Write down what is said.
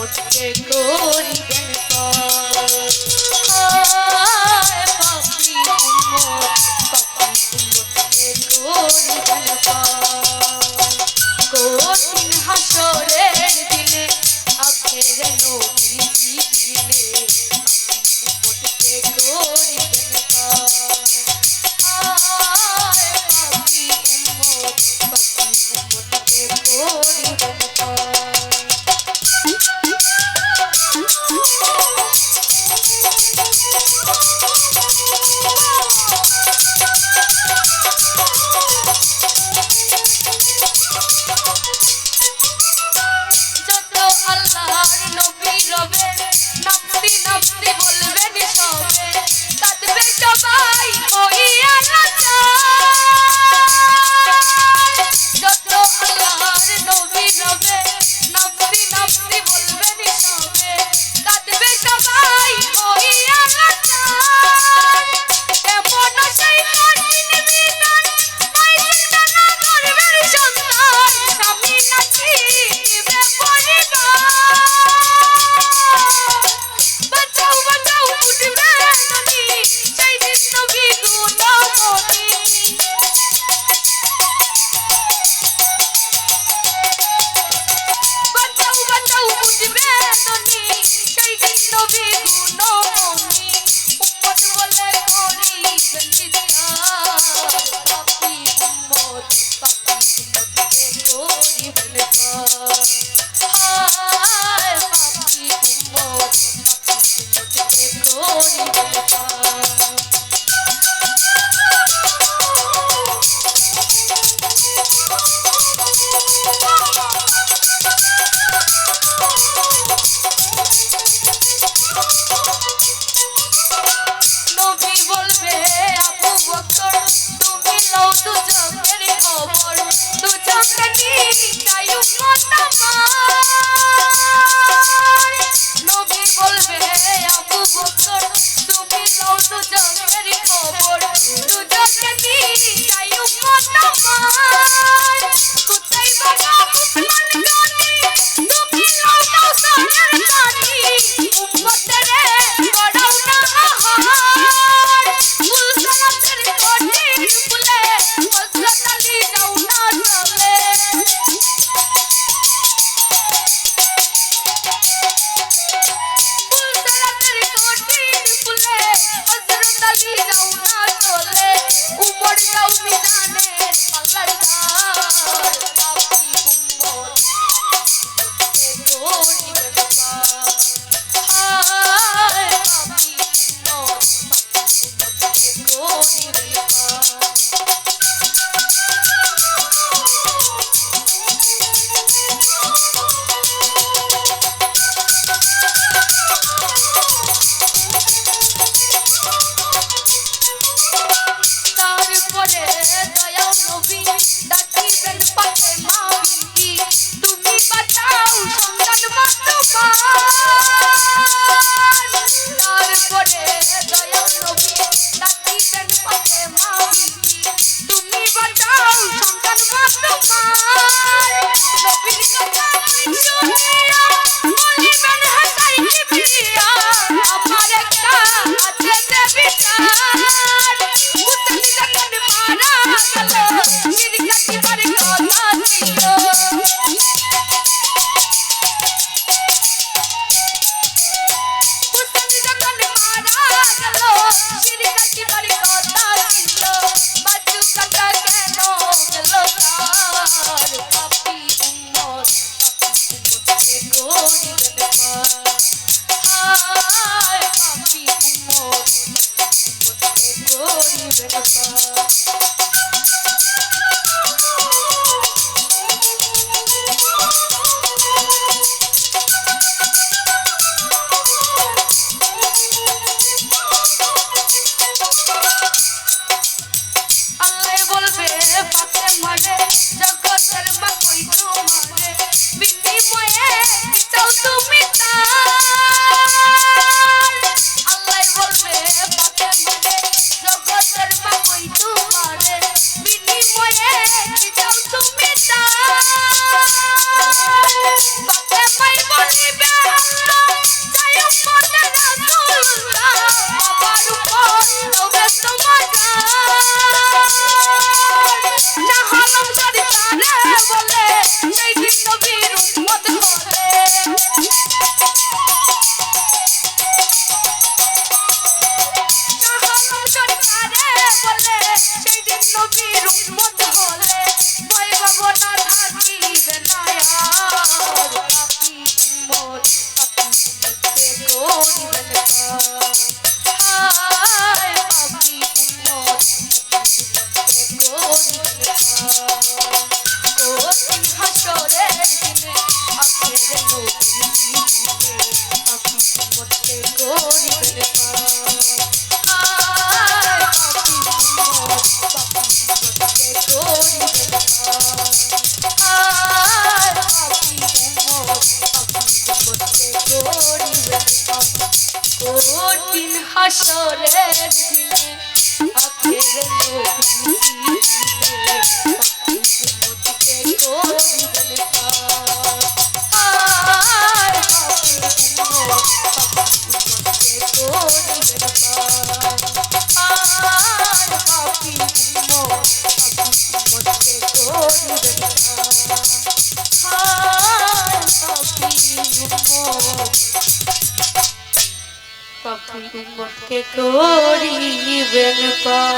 উম্মতকে করিবেন হায় পাপী উম্মতকে করিবেন কঠিন হাসরের দিনে আখেরে নবী দিনে উম্মতকে করিবেন হায় পাপী উম্মতকে করিবেন নাফসি নাফসি বলবেন সবে কাঁদবে সবাই হইয়া লাচার যত আল্লাহর নবী রবে নাফসি নাফসি বলবেন সবে কাঁদবে সবাই হইয়া লাচার এমন সেই কঠিন বিধান পাইছেন না গর্ভের সন্তান স্বামী নাকি দিবে পরিবার হাসরের দিনে আখের নবীতে পাপী উম্মতকে করিবেন পার। হায় পাপী উম্মতকে করিবেন পার। হায় পাপী উম্মতকে করিবেন পার। হায় পাপী উম্মতকে করিবেন পার।